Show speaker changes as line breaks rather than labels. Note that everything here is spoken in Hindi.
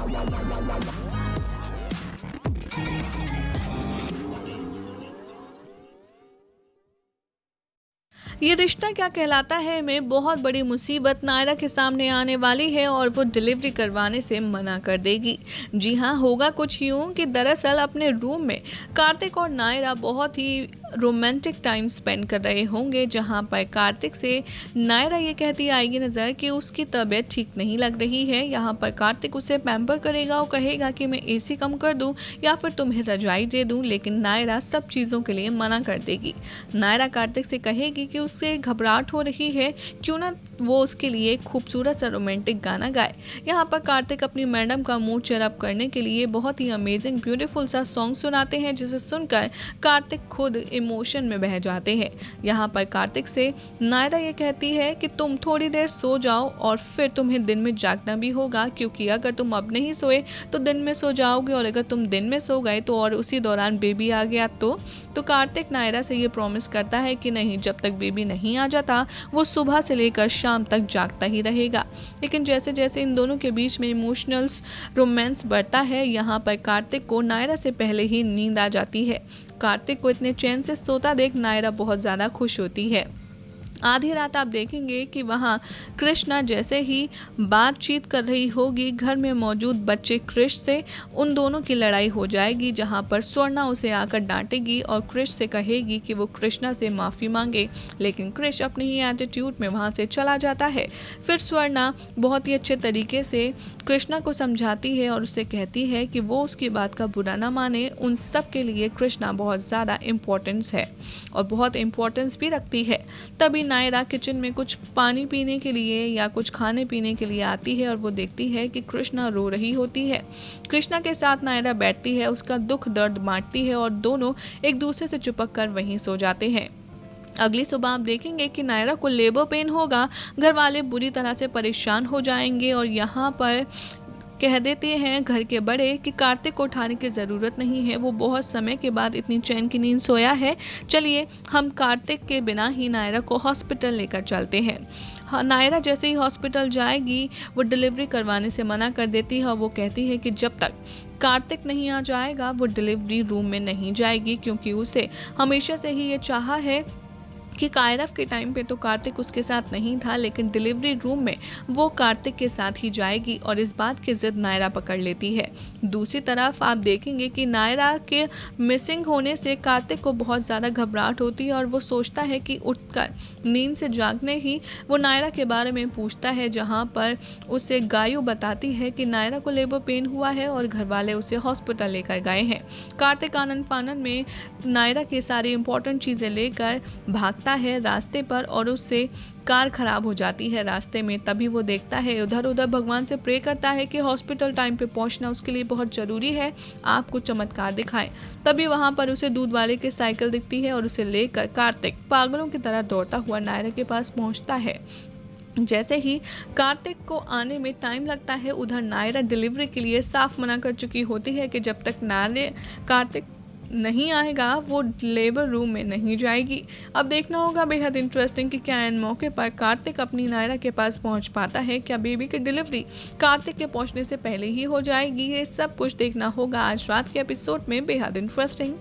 ये रिश्ता क्या कहलाता है में बहुत बड़ी मुसीबत नायरा के सामने आने वाली है और वो डिलीवरी करवाने से मना कर देगी। जी हाँ, होगा कुछ यूं कि दरअसल अपने रूम में कार्तिक और नायरा बहुत ही रोमांटिक टाइम स्पेंड कर रहे होंगे, जहां पर कार्तिक से नायरा ये कहती आएगी नज़र कि उसकी तबीयत ठीक नहीं लग रही है। यहाँ पर कार्तिक उसे पैम्पर करेगा और कहेगा कि मैं एसी कम कर दूं या फिर तुम्हें रजाई दे दूं, लेकिन नायरा सब चीज़ों के लिए मना कर देगी। नायरा कार्तिक से कहेगी कि उससे घबराहट हो रही है, क्यों ना वो उसके लिए खूबसूरत सा रोमांटिक गाना गाए। यहाँ पर कार्तिक अपनी मैडम का मूड चेयर अप करने के लिए बहुत ही अमेजिंग ब्यूटीफुल सा सॉन्ग सुनाते हैं, जिसे सुनकर कार्तिक खुद इमोशन में बह जाते हैं। यहाँ पर कार्तिक से नायरा ये कहती है कि तुम थोड़ी देर सो जाओ और फिर तुम्हें दिन में जागना भी होगा, क्योंकि अगर तुम अब नहीं सोए तो दिन में सो जाओगे, और अगर तुम दिन में सो गए तो और उसी दौरान बेबी आ गया तो कार्तिक नायरा से ये प्रॉमिस करता है कि नहीं, जब तक बेबी नहीं आ जाता वो सुबह से लेकर शाम तक जागता ही रहेगा। लेकिन जैसे जैसे इन दोनों के बीच में इमोशनल रोमांस बढ़ता है, यहाँ पर कार्तिक को नायरा से पहले ही नींद आ जाती है। कार्तिक को इतने चैन से सोता देख नायरा बहुत ज़्यादा खुश होती है। आधी रात आप देखेंगे कि वहाँ कृष्णा जैसे ही बातचीत कर रही होगी, घर में मौजूद बच्चे क्रिश से उन दोनों की लड़ाई हो जाएगी, जहाँ पर स्वर्णा उसे आकर डांटेगी और क्रिश से कहेगी कि वो कृष्णा से माफ़ी मांगे, लेकिन क्रिश अपने ही एटीट्यूड में वहाँ से चला जाता है। फिर स्वर्णा बहुत ही अच्छे तरीके से कृष्णा को समझाती है और उससे कहती है कि वो उसकी बात का बुरा ना माने। उन सब के लिए कृष्णा बहुत ज़्यादा इम्पोर्टेंस है और बहुत इम्पोर्टेंस भी रखती है। तभी नायरा किचन में कुछ पानी पीने के लिए या कुछ खाने पीने के लिए आती है और वो देखती है कि कृष्णा रो रही होती है। कृष्णा के साथ नायरा बैठती है, उसका दुख दर्द बांटती है और दोनों एक दूसरे से चिपक कर वहीं सो जाते हैं। अगली सुबह आप देखेंगे कि नायरा को लेबर पेन होगा, घर वाले बुरी तरह से परेशान हो जाएंगे और यहाँ पर कह देते हैं घर के बड़े कि कार्तिक को उठाने की ज़रूरत नहीं है, वो बहुत समय के बाद इतनी चैन की नींद सोया है, चलिए हम कार्तिक के बिना ही नायरा को हॉस्पिटल लेकर चलते हैं। हाँ, नायरा जैसे ही हॉस्पिटल जाएगी वो डिलीवरी करवाने से मना कर देती है और वो कहती है कि जब तक कार्तिक नहीं आ जाएगा वो डिलीवरी रूम में नहीं जाएगी, क्योंकि उसे हमेशा से ही ये चाहा है कि कायरव के टाइम पे तो कार्तिक उसके साथ नहीं था, लेकिन डिलीवरी रूम में वो कार्तिक के साथ ही जाएगी और इस बात की जिद नायरा पकड़ लेती है। दूसरी तरफ आप देखेंगे कि नायरा के मिसिंग होने से कार्तिक को बहुत ज़्यादा घबराहट होती है और वो सोचता है कि उठकर नींद से जागने ही वो नायरा के बारे में पूछता है, जहाँ पर उसे गायू बताती है कि नायरा को लेबर पेन हुआ है और घर वाले उसे हॉस्पिटल लेकर गए हैं। कार्तिक आनंद फानन में नायरा की सारी इंपॉर्टेंट चीज़ें लेकर भागता है रास्ते पर और उससे कार खराब हो जाती है रास्ते में। तभी वो देखता है उधर उधर भगवान से प्रे करता है कि हॉस्पिटल टाइम पे पहुंचना उसके लिए बहुत ज़रूरी है, आप कुछ चमत्कार दिखाएं। तभी वहां पर उसे दूध वाले की साइकिल दिखती है और उसे लेकर कार्तिक पागलों की तरह दौड़ता हुआ नायरा के पास पहुंचता है। जैसे ही कार्तिक को आने में टाइम लगता है, उधर नायरा डिलीवरी के लिए साफ मना कर चुकी होती है कि जब तक कार्तिक नहीं आएगा वो लेबर रूम में नहीं जाएगी। अब देखना होगा बेहद इंटरेस्टिंग कि क्या इन मौके पर कार्तिक अपनी नायरा के पास पहुंच पाता है, क्या बेबी की डिलीवरी कार्तिक के पहुंचने से पहले ही हो जाएगी। ये सब कुछ देखना होगा आज रात के एपिसोड में, बेहद इंटरेस्टिंग।